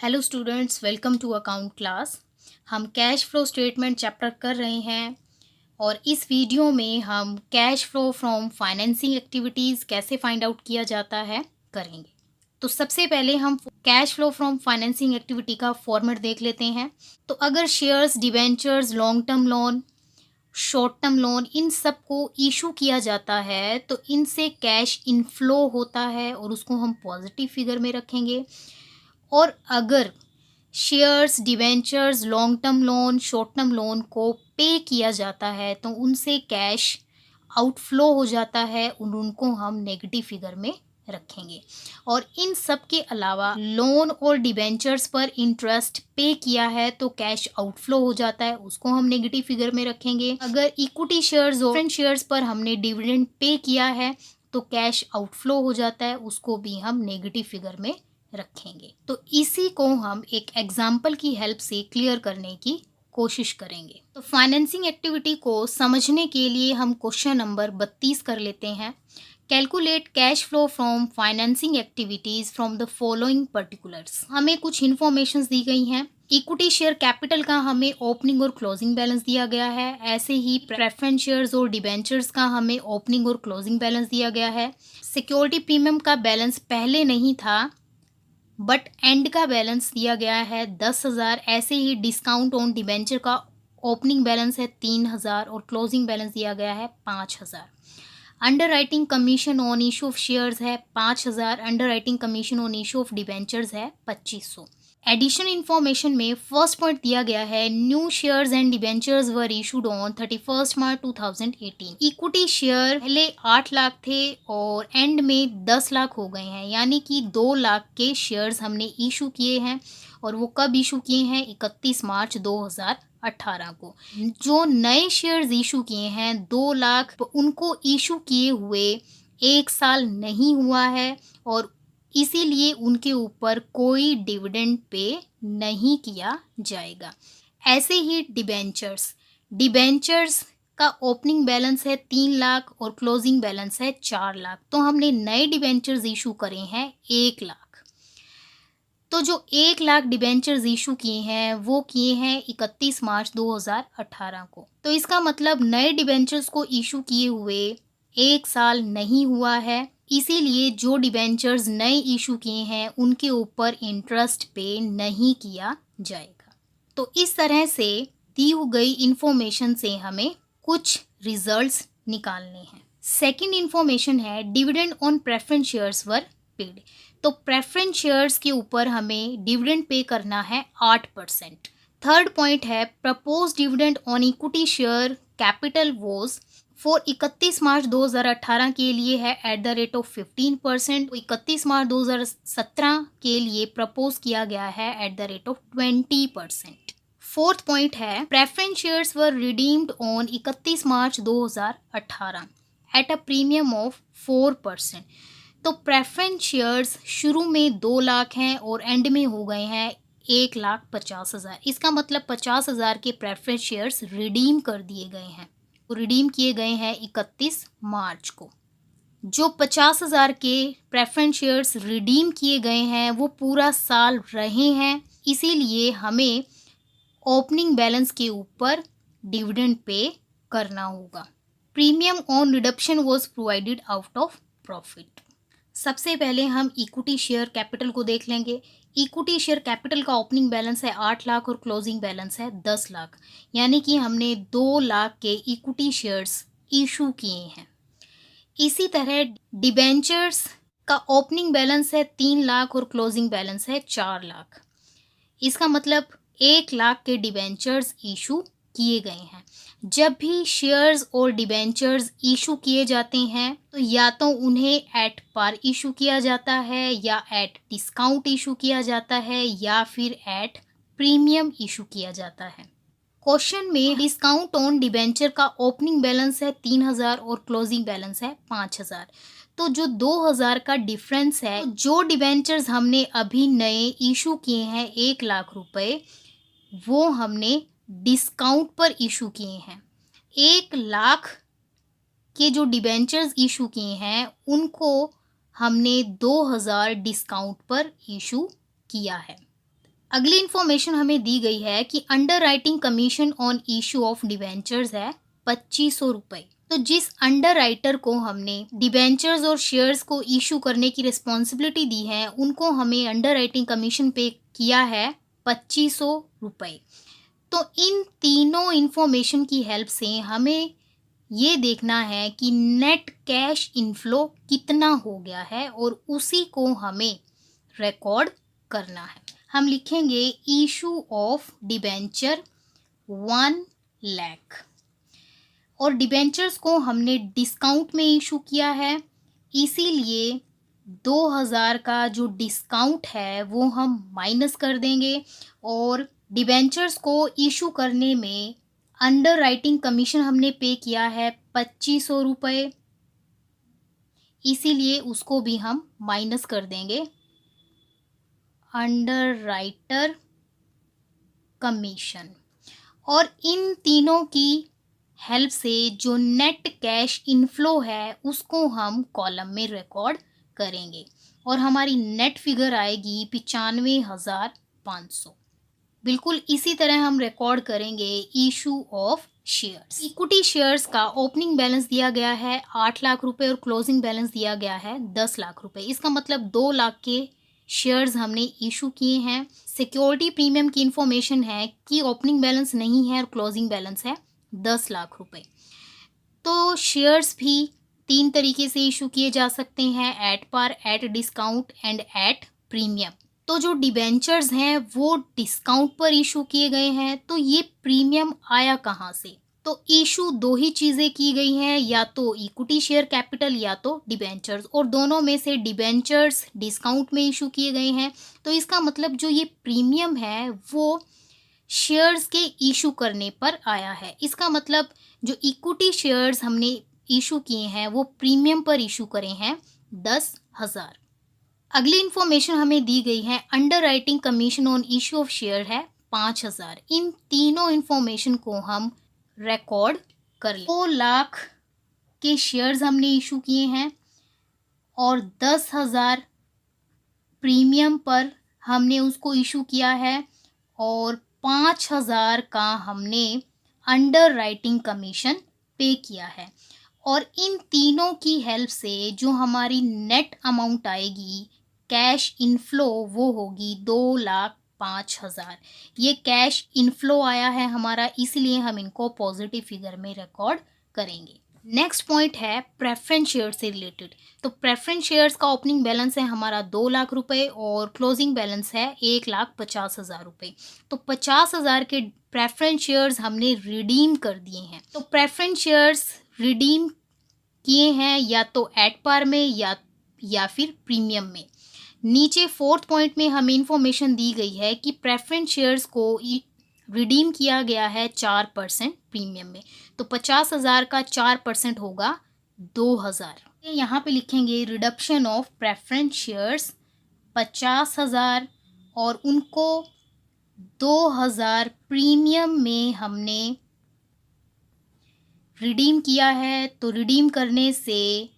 Hello students, welcome to account class. हम cash flow statement chapter कर रहे हैं और इस वीडियो में हम cash flow from financing activities कैसे फाइंड आउट किया जाता है करेंगे। तो सबसे पहले हम cash flow from financing activity का फॉर्मेट देख लेते हैं। तो अगर shares, debentures, long term loan, short term loan इन सब को इशू किया जाता है तो इनसे कैश इनफ्लो होता है और उसको हम पॉजिटिव फिगर में रखेंगे। और अगर shares, debentures, long term loan, short term loan को पे किया जाता है तो उनसे कैश आउटफ्लो हो जाता है और उनको हम नेगेटिव फिगर में रखेंगे। और इन सब के अलावा लोन और डिवेंचर्स पर इंटरेस्ट पे किया है तो कैश आउटफ्लो हो जाता है, उसको हम नेगेटिव फिगर में रखेंगे। अगर इक्विटी शेयर्स और प्रेफरेंस शेयर्स पर हमने डिविडेंड पे किया है तो कैश आउटफ्लो हो जाता है, उसको भी हम नेगेटिव फिगर में रखेंगे। तो इसी को हम एक एग्जाम्पल की हेल्प से क्लियर करने की कोशिश करेंगे। तो फाइनेंसिंग एक्टिविटी को समझने के लिए हम क्वेश्चन नंबर 32 कर लेते हैं। Calculate cash flow from financing activities from the following particulars. हमें कुछ इंफॉर्मेशन दी गई हैं। इक्विटी शेयर कैपिटल का हमें ओपनिंग और क्लोजिंग बैलेंस दिया गया है। ऐसे ही प्रेफरेंस शेयर्स और डिबेंचर्स का हमें ओपनिंग और क्लोजिंग बैलेंस दिया गया है। सिक्योरिटी प्रीमियम का बैलेंस पहले नहीं था बट एंड का बैलेंस दिया गया है 10,000। ऐसे ही डिस्काउंट ऑन डिबेंचर का ओपनिंग बैलेंस है 3,000 और क्लोजिंग बैलेंस दिया गया है 5,000। Under writing commission on issue of shares है 5,000। Under writing commission on issue of debentures है 2,500। एडिशनल इन्फॉर्मेशन में फर्स्ट पॉइंट दिया गया है new shares and debentures were issued on 31 March 2018। Equity share पहले 8 लाख थे और एंड में 10 लाख हो गए हैं, यानी कि 2 लाख के शेयर्स हमने इशू किए हैं। और वो कब इशू किए हैं? 31 मार्च 2018 को। जो नए शेयर्स इशू किए हैं 2 लाख, उनको इशू किए हुए 1 साल नहीं हुआ है और इसीलिए उनके ऊपर कोई डिविडेंड पे नहीं किया जाएगा। ऐसे ही डिबेंचर्स डिबेंचर्स का ओपनिंग बैलेंस है 3 लाख और क्लोजिंग बैलेंस है 4 लाख। तो हमने नए डिबेंचर्स इशू करे हैं 1 लाख। तो जो 1 लाख डिबेंचर्स इशू किए हैं वो किए हैं 31 मार्च 2018 को। तो इसका मतलब नए डिबेंचर्स को इशू किए हुए 1 साल नहीं हुआ है, इसीलिए जो डिबेंचर्स नए इशू किए हैं उनके ऊपर इंटरेस्ट पे नहीं किया जाएगा। तो इस तरह से दी गई इंफॉर्मेशन से हमें कुछ रिजल्ट्स निकालने हैं। सेकंड इंफॉर्मेशन है dividend on preference shares were paid. तो प्रेफरेंस शेयर्स के ऊपर हमें डिविडेंड पे करना है 8%। थर्ड पॉइंट है propose dividend on equity share capital was for 31 March 2018 के लिए है at the rate of 15%। 31 March 2017 के लिए प्रपोज किया गया है at the rate of 20%। Fourth point है preference shares were redeemed on 31 March 2018 at a premium of 4%। तो प्रेफरेंस शेयर्स शुरू में 2 लाख हैं और एंड में हो गए हैं 1,50,000। इसका मतलब 50,000 के प्रेफरेंस शेयर्स रिडीम कर दिए गए हैं। रिडीम किए गए हैं 31 मार्च को। जो 50,000 के प्रेफरेंस शेयर्स रिडीम किए गए हैं वो पूरा साल रहे हैं, इसीलिए हमें ओपनिंग बैलेंस के ऊपर डिविडेंड पे करना होगा। Premium on reduction was provided out of profit. सबसे पहले हम इक्विटी शेयर कैपिटल को देख लेंगे। इक्विटी शेयर कैपिटल का ओपनिंग बैलेंस है 8 लाख और क्लोजिंग बैलेंस है 10 लाख, यानी कि हमने 2 लाख के इक्विटी शेयर्स इशू किए हैं। इसी तरह डिबेंचर्स का ओपनिंग बैलेंस है 3 लाख और क्लोजिंग बैलेंस है 4 लाख। इसका मतलब 1 लाख के डिबेंचर्स इशू किए गए हैं। जब भी शेयर्स और डिबेंचर्स इशू किए जाते हैं तो या तो उन्हें एट पार इशू किया जाता है या एट डिस्काउंट इशू किया जाता है या फिर एट प्रीमियम इशू किया जाता है। क्वेश्चन में डिस्काउंट ऑन डिबेंचर का ओपनिंग बैलेंस है 3,000 और क्लोजिंग बैलेंस है 5,000। तो जो 2,000 का डिफरेंस है, तो जो डिबेंचर्स हमने अभी नए इशू किए हैं 1 लाख रुपए, वो हमने डिस्काउंट पर इशू किए हैं। 1 लाख के जो डिबेंचर्स इशू किए हैं उनको हमने 2,000 डिस्काउंट पर इशू किया है। अगली इंफॉर्मेशन हमें दी गई है कि under writing commission on issue of debentures है 2500 रुपये। तो जिस अंडर राइटर को हमने डिबेंचर्स और शेयर्स को इशू करने की रिस्पॉन्सिबिलिटी दी है, उनको हमें अंडर राइटिंग कमीशन पे किया है 2500 रुपये। तो इन तीनों इंफॉर्मेशन की हेल्प से हमें ये देखना है कि नेट कैश इनफ्लो कितना हो गया है और उसी को हमें रिकॉर्ड करना है। हम लिखेंगे इशू ऑफ डिबेंचर 1 लाख, और डिबेंचर्स को हमने डिस्काउंट में इशू किया है, इसीलिए 2000 का जो डिस्काउंट है वो हम माइनस कर देंगे। और डिबेंचर्स को इशू करने में अंडर राइटिंग कमीशन हमने पे किया है 2500 रुपये, इसीलिए उसको भी हम माइनस कर देंगे अंडर राइटर कमीशन। और इन तीनों की हेल्प से जो नेट कैश इनफ्लो है उसको हम कॉलम में रिकॉर्ड करेंगे और हमारी नेट फिगर आएगी 95,500। बिल्कुल इसी तरह हम रिकॉर्ड करेंगे issue of shares. Equity shares का ओपनिंग बैलेंस दिया गया है 8 लाख रुपए और क्लोजिंग बैलेंस दिया गया है 10 लाख रुपए। इसका मतलब 2 लाख के शेयर्स हमने इशू किए हैं। सिक्योरिटी प्रीमियम की इंफॉर्मेशन है कि ओपनिंग बैलेंस नहीं है और क्लोजिंग बैलेंस है 10 लाख रुपए। तो शेयर्स भी 3 तरीके से इशू किए जा सकते हैं, at par, at discount and at premium. तो जो डिबेंचर्स हैं वो डिस्काउंट पर इशू किए गए हैं, तो ये प्रीमियम आया कहाँ से? तो इशू 2 ही चीज़ें की गई हैं, या तो इक्विटी शेयर कैपिटल या तो डिबेंचर्स, और दोनों में से डिबेंचर्स डिस्काउंट में इशू किए गए हैं। तो इसका मतलब जो ये प्रीमियम है वो शेयर्स के इशू करने पर आया है। इसका मतलब जो इक्विटी शेयर्स हमने इशू किए हैं वो प्रीमियम पर इशू करे हैं 10,000। अगली इंफॉर्मेशन हमें दी गई है under writing commission on issue of share है 5,000। इन तीनों इंफॉर्मेशन को हम रिकॉर्ड कर लें। 2 लाख के शेयर्स हमने इशू किए हैं और 10,000 प्रीमियम पर हमने उसको इशू किया है और 5,000 का हमने अंडर राइटिंग कमीशन पे किया है। और इन तीनों की हेल्प से जो हमारी नेट अमाउंट आएगी कैश इनफ्लो वो होगी 2,05,000। ये कैश इनफ्लो आया है हमारा, इसलिए हम इनको पॉजिटिव फिगर में रिकॉर्ड करेंगे। नेक्स्ट पॉइंट है प्रेफरेंस शेयर से रिलेटेड। तो प्रेफरेंस शेयर्स का ओपनिंग बैलेंस है हमारा 2 लाख रुपए और क्लोजिंग बैलेंस है 1,50,000 रुपये। तो 50,000 के प्रेफरेंस शेयर्स हमने रिडीम कर दिए हैं। तो प्रेफरेंस शेयर्स रिडीम किए हैं या तो एट पार में या फिर प्रीमियम में। नीचे 4th पॉइंट में हमें इंफॉर्मेशन दी गई है कि प्रेफरेंस शेयर्स को रिडीम किया गया है 4% प्रीमियम में। तो 50,000 का 4% होगा 2,000। यहाँ पे लिखेंगे रिडक्शन ऑफ प्रेफरेंस शेयर्स 50,000 और उनको 2,000 प्रीमियम में हमने रिडीम किया है। तो रिडीम करने से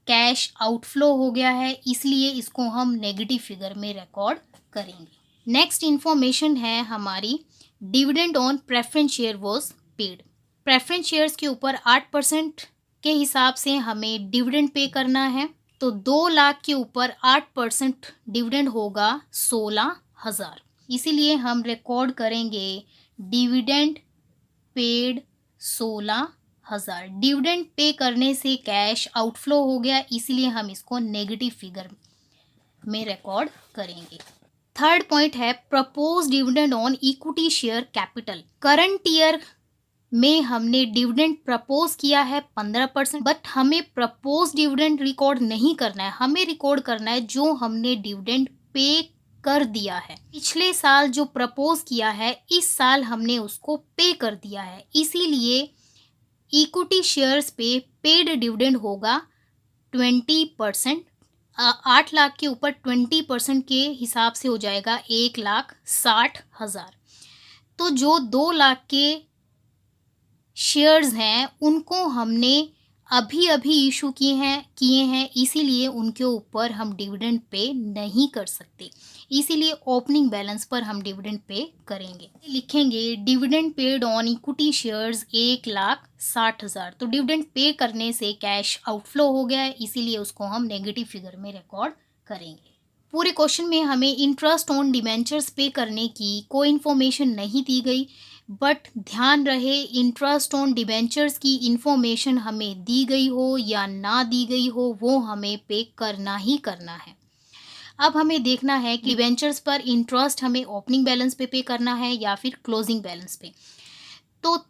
कैश आउटफ्लो हो गया है, इसलिए इसको हम नेगेटिव फिगर में रिकॉर्ड करेंगे। नेक्स्ट इंफॉर्मेशन है हमारी dividend on preference share was paid. Preference shares के ऊपर 8% के हिसाब से हमें डिविडेंड पे करना है। तो 2 लाख के ऊपर 8% डिविडेंड होगा 16,000, इसीलिए हम रिकॉर्ड करेंगे डिविडेंड पेड 16,000। डिविडेंड पे करने से कैश आउटफ्लो हो गया, इसीलिए हम इसको नेगेटिव फिगर में रिकॉर्ड करेंगे। 3rd पॉइंट है propose dividend on equity share capital. Current year में हमने डिविडेंड प्रपोज किया है 15%, बट हमें प्रपोज डिविडेंड रिकॉर्ड नहीं करना है, हमें रिकॉर्ड करना है जो हमने डिविडेंड पे कर दिया है। पिछले साल जो प्रपोज किया है इस साल हमने उसको पे कर दिया है, इसीलिए इक्विटी शेयर्स पे पेड डिविडेंड होगा 20%। 8 लाख के ऊपर 20% के हिसाब से हो जाएगा 1,60,000। तो जो 2 लाख के शेयर्स हैं उनको हमने अभी अभी इशू किए हैं इसीलिए उनके ऊपर हम डिविडेंड पे नहीं कर सकते, इसीलिए ओपनिंग बैलेंस पर हम डिविडेंड पे करेंगे। लिखेंगे dividend paid on equity shares 1,60,000। तो डिविडेंड पे करने से कैश आउटफ्लो हो गया है, इसीलिए उसको हम नेगेटिव फिगर में रिकॉर्ड करेंगे। पूरे क्वेश्चन में हमें इंटरेस्ट ऑन डिबेंचर्स पे करने की कोई इन्फॉर्मेशन नहीं दी गई, बट ध्यान रहे इंटरेस्ट ऑन डिबेंचर्स की इन्फॉर्मेशन हमें दी गई हो या ना दी गई हो, वो हमें पे करना ही करना है। अब हमें देखना है कि डिबेंचर्स पर इंटरेस्ट हमें ओपनिंग बैलेंस पे करना है या फिर क्लोजिंग बैलेंस पे। तो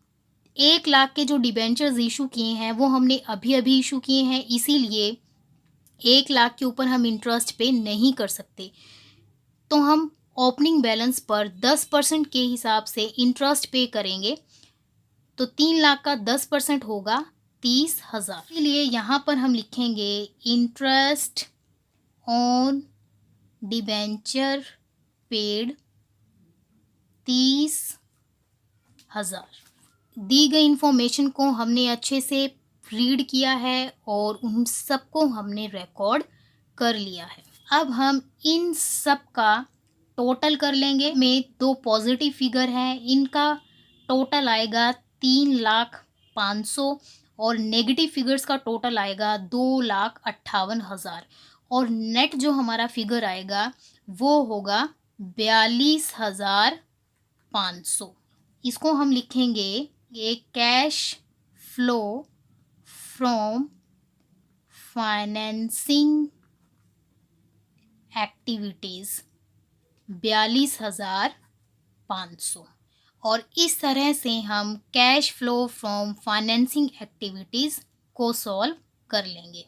1,00,000 के जो डिबेंचर्स इशू किए हैं वो हमने अभी अभी इशू किए हैं, इसीलिए 1,00,000 के ऊपर हम इंटरेस्ट पे नहीं कर सकते। तो हम ओपनिंग बैलेंस पर 10% के हिसाब से इंटरेस्ट पे करेंगे। तो 3,00,000 का 10% होगा 30,000। इसलिए यहाँ पर हम लिखेंगे इंटरेस्ट ऑन डिबेंचर पेड 30,000। दी गई इंफॉर्मेशन को हमने अच्छे से रीड किया है और उन सबको हमने रिकॉर्ड कर लिया है। अब हम इन सब का टोटल कर लेंगे। में दो पॉजिटिव फिगर हैं, इनका टोटल आएगा 3,05,000 और नेगेटिव फिगर्स का टोटल आएगा 2,58,000 और नेट जो हमारा फिगर आएगा वो होगा 42,500। इसको हम लिखेंगे ये cash flow from financing activities 42,500। और इस तरह से हम cash flow from financing activities को सॉल्व कर लेंगे।